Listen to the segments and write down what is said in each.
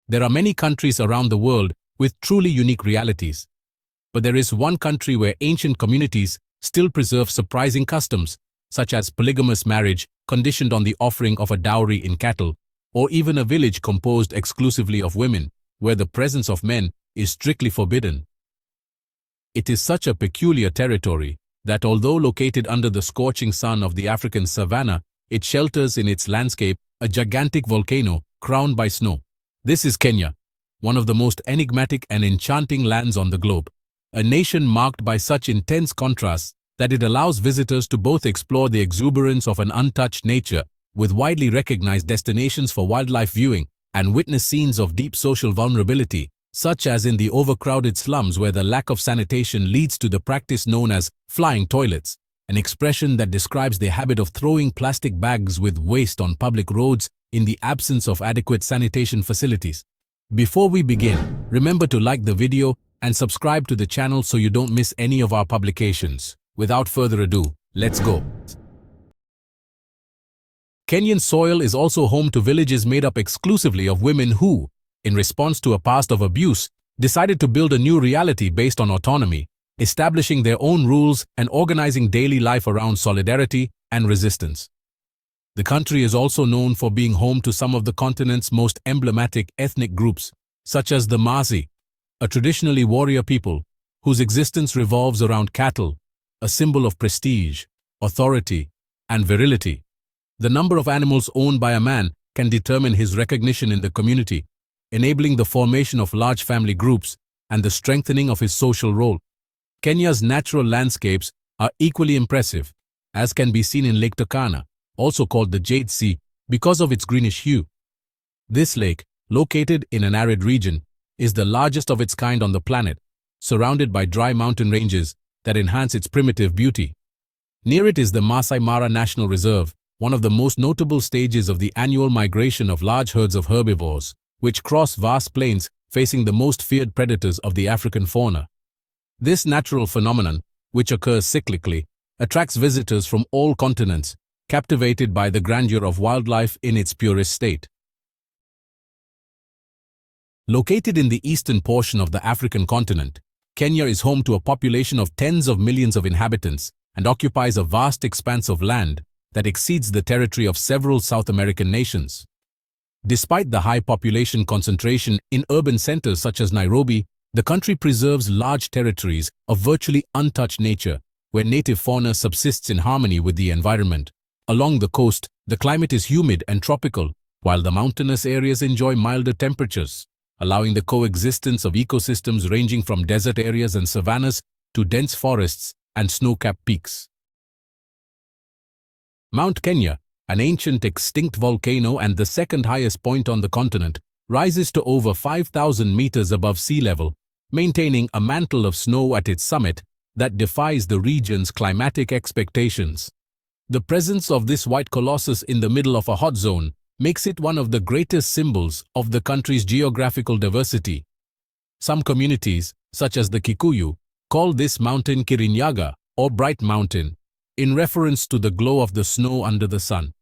There are many countries around the world with truly unique realities. But there is one country where ancient communities still preserve surprising customs, such as polygamous marriage conditioned on the offering of a dowry in cattle, or even a village composed exclusively of women, where the presence of men is strictly forbidden. It is such a peculiar territory that although located under the scorching sun of the African savanna, it shelters in its landscape a gigantic volcano crowned by snow. This is Kenya, one of the most enigmatic and enchanting lands on the globe, a nation marked by such intense contrasts that it allows visitors to both explore the exuberance of an untouched nature with widely recognized destinations for wildlife viewing and witness scenes of deep social vulnerability, such as in the overcrowded slums where the lack of sanitation leads to the practice known as flying toilets, an expression that describes the habit of throwing plastic bags with waste on public roads in the absence of adequate sanitation facilities. Before we begin, remember to like the video and subscribe to the channel so you don't miss any of our publications. Without further ado, let's go. Kenyan soil is also home to villages made up exclusively of women who, in response to a past of abuse, decided to build a new reality based on autonomy, establishing their own rules and organizing daily life around solidarity and resistance. The country is also known for being home to some of the continent's most emblematic ethnic groups, such as the Maasai, a traditionally warrior people whose existence revolves around cattle, a symbol of prestige, authority, and virility. The number of animals owned by a man can determine his recognition in the community, enabling the formation of large family groups and the strengthening of his social role. Kenya's natural landscapes are equally impressive, as can be seen in Lake Turkana, also called the Jade Sea, because of its greenish hue. This lake, located in an arid region, is the largest of its kind on the planet, surrounded by dry mountain ranges that enhance its primitive beauty. Near it is the Maasai Mara National Reserve, one of the most notable stages of the annual migration of large herds of herbivores, which cross vast plains facing the most feared predators of the African fauna. This natural phenomenon, which occurs cyclically, attracts visitors from all continents, captivated by the grandeur of wildlife in its purest state. Located in the eastern portion of the African continent, Kenya is home to a population of tens of millions of inhabitants and occupies a vast expanse of land that exceeds the territory of several South American nations. Despite the high population concentration in urban centers such as Nairobi, the country preserves large territories of virtually untouched nature, where native fauna subsists in harmony with the environment. Along the coast, the climate is humid and tropical, while the mountainous areas enjoy milder temperatures, allowing the coexistence of ecosystems ranging from desert areas and savannas to dense forests and snow-capped peaks. Mount Kenya, an ancient extinct volcano and the second highest point on the continent, rises to over 5,000 meters above sea level, maintaining a mantle of snow at its summit that defies the region's climatic expectations. The presence of this white colossus in the middle of a hot zone makes it one of the greatest symbols of the country's geographical diversity. Some communities, such as the Kikuyu, call this mountain Kirinyaga, or Bright Mountain, in reference to the glow of the snow under the sun.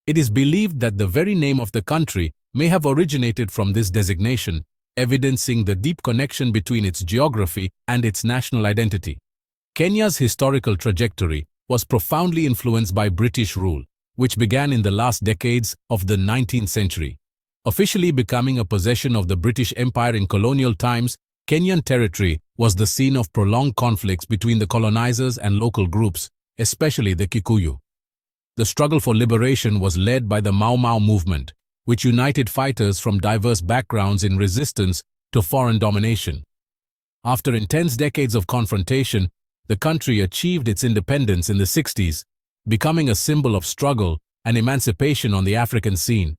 It is believed that the very name of the country may have originated from this designation, evidencing the deep connection between its geography and its national identity. Kenya's historical trajectory was profoundly influenced by British rule, which began in the last decades of the 19th century. Officially becoming a possession of the British Empire in colonial times, Kenyan territory was the scene of prolonged conflicts between the colonizers and local groups, especially the Kikuyu. The struggle for liberation was led by the Mau Mau movement, which united fighters from diverse backgrounds in resistance to foreign domination. After intense decades of confrontation, the country achieved its independence in the 60s, becoming a symbol of struggle and emancipation on the African scene.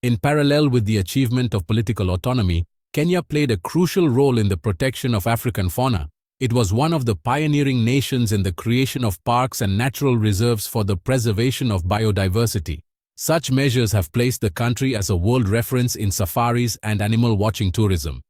In parallel with the achievement of political autonomy, Kenya played a crucial role in the protection of African fauna. It was one of the pioneering nations in the creation of parks and natural reserves for the preservation of biodiversity. Such measures have placed the country as a world reference in safaris and animal watching tourism.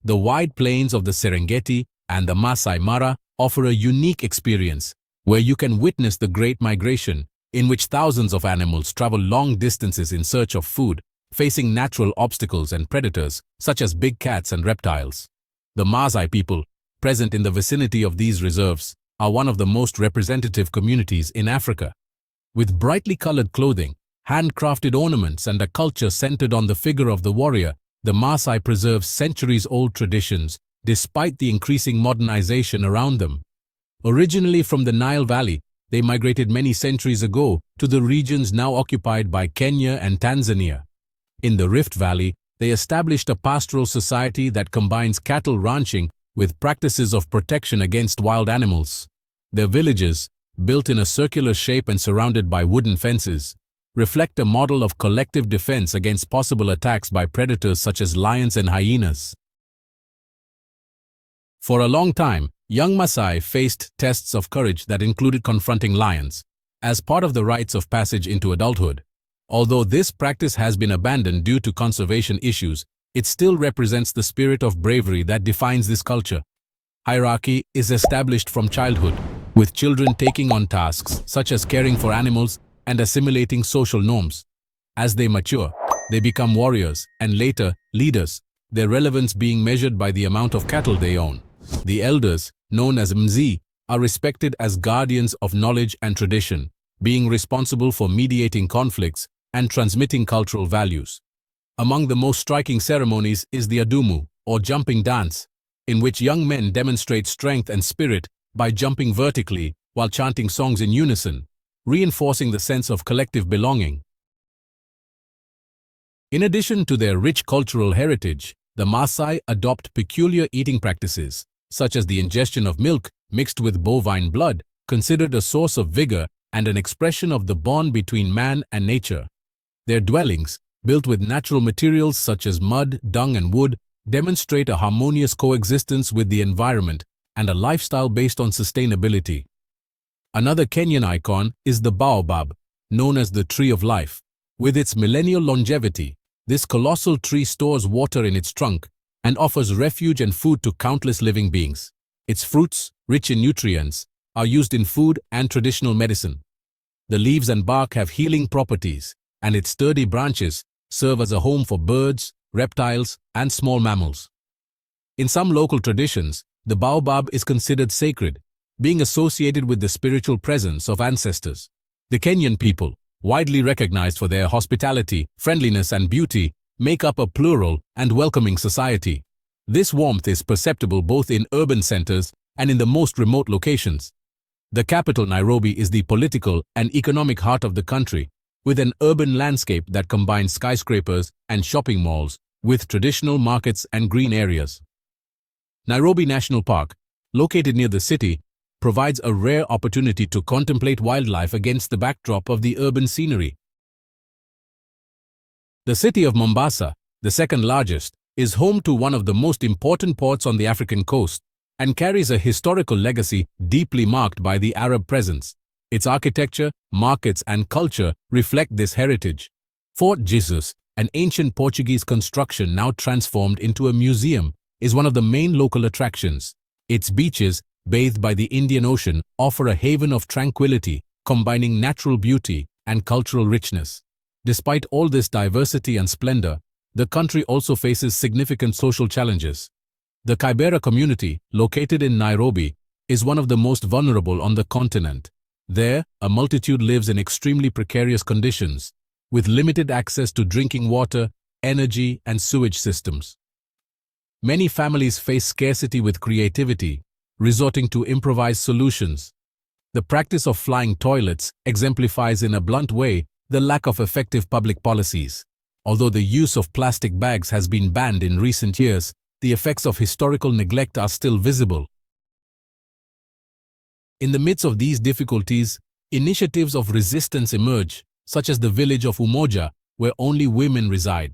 The wide plains of the Serengeti and the Maasai Mara offer a unique experience, where you can witness the Great Migration, in which thousands of animals travel long distances in search of food, facing natural obstacles and predators such as big cats and reptiles. The Maasai people, present in the vicinity of these reserves, are one of the most representative communities in Africa. With brightly colored clothing, handcrafted ornaments, and a culture centered on the figure of the warrior, the Maasai preserve centuries-old traditions despite the increasing modernization around them. Originally from the Nile Valley, they migrated many centuries ago to the regions now occupied by Kenya and Tanzania. In the Rift Valley, they established a pastoral society that combines cattle ranching with practices of protection against wild animals. Their villages, built in a circular shape and surrounded by wooden fences, reflect a model of collective defense against possible attacks by predators such as lions and hyenas. For a long time, young Maasai faced tests of courage that included confronting lions as part of the rites of passage into adulthood. Although this practice has been abandoned due to conservation issues, it still represents the spirit of bravery that defines this culture. Hierarchy is established from childhood, with children taking on tasks such as caring for animals and assimilating social norms. As they mature, they become warriors and later leaders, their relevance being measured by the amount of cattle they own. The elders, known as Mzee, are respected as guardians of knowledge and tradition, being responsible for mediating conflicts and transmitting cultural values. Among the most striking ceremonies is the adumu, or jumping dance, in which young men demonstrate strength and spirit by jumping vertically while chanting songs in unison, reinforcing the sense of collective belonging. In addition to their rich cultural heritage, the Maasai adopt peculiar eating practices, such as the ingestion of milk mixed with bovine blood, considered a source of vigor and an expression of the bond between man and nature. Their dwellings, built with natural materials such as mud, dung, and wood, demonstrate a harmonious coexistence with the environment and a lifestyle based on sustainability. Another Kenyan icon is the baobab, known as the tree of life. With its millennial longevity, this colossal tree stores water in its trunk and offers refuge and food to countless living beings. Its fruits, rich in nutrients, are used in food and traditional medicine. The leaves and bark have healing properties, and its sturdy branches serve as a home for birds, reptiles, and small mammals. In some local traditions, the baobab is considered sacred, being associated with the spiritual presence of ancestors. The Kenyan people, widely recognized for their hospitality, friendliness, and beauty, make up a plural and welcoming society. This warmth is perceptible both in urban centers and in the most remote locations. The capital, Nairobi, is the political and economic heart of the country, with an urban landscape that combines skyscrapers and shopping malls with traditional markets and green areas. Nairobi National Park, located near the city, provides a rare opportunity to contemplate wildlife against the backdrop of the urban scenery. The city of Mombasa, the second largest, is home to one of the most important ports on the African coast and carries a historical legacy deeply marked by the Arab presence. Its architecture, markets, and culture reflect this heritage. Fort Jesus, an ancient Portuguese construction now transformed into a museum, is one of the main local attractions. Its beaches, bathed by the Indian Ocean, offer a haven of tranquility, combining natural beauty and cultural richness. Despite all this diversity and splendor, the country also faces significant social challenges. The Kibera community, located in Nairobi, is one of the most vulnerable on the continent. There, a multitude lives in extremely precarious conditions, with limited access to drinking water, energy, and sewage systems. Many families face scarcity with creativity, resorting to improvised solutions. The practice of flying toilets exemplifies in a blunt way the lack of effective public policies. Although the use of plastic bags has been banned in recent years, the effects of historical neglect are still visible. In the midst of these difficulties, initiatives of resistance emerge, such as the village of Umoja, where only women reside.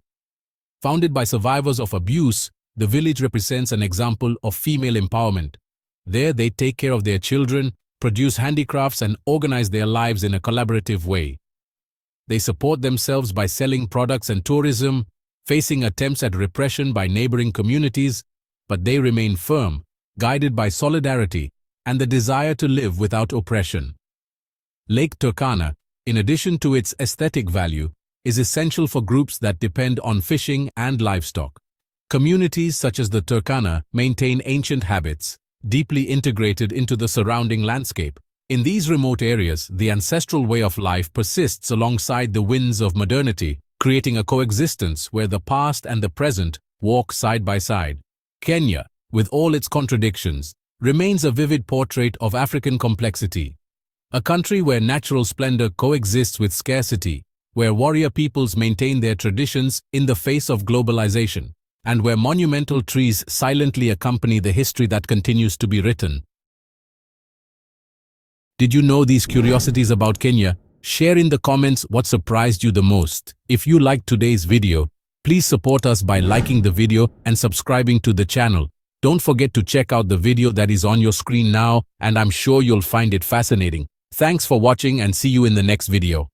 Founded by survivors of abuse, the village represents an example of female empowerment. There they take care of their children, produce handicrafts, and organize their lives in a collaborative way. They support themselves by selling products and tourism, facing attempts at repression by neighboring communities, but they remain firm, guided by solidarity and the desire to live without oppression. Lake Turkana, in addition to its aesthetic value, is essential for groups that depend on fishing and livestock. Communities such as the Turkana maintain ancient habits, deeply integrated into the surrounding landscape. In these remote areas, the ancestral way of life persists alongside the winds of modernity, creating a coexistence where the past and the present walk side by side. Kenya, with all its contradictions, remains a vivid portrait of African complexity. A country where natural splendor coexists with scarcity, where warrior peoples maintain their traditions in the face of globalization, and where monumental trees silently accompany the history that continues to be written. Did you know these curiosities about Kenya? Share in the comments what surprised you the most. If you liked today's video, please support us by liking the video and subscribing to the channel. Don't forget to check out the video that is on your screen now, and I'm sure you'll find it fascinating. Thanks for watching and see you in the next video.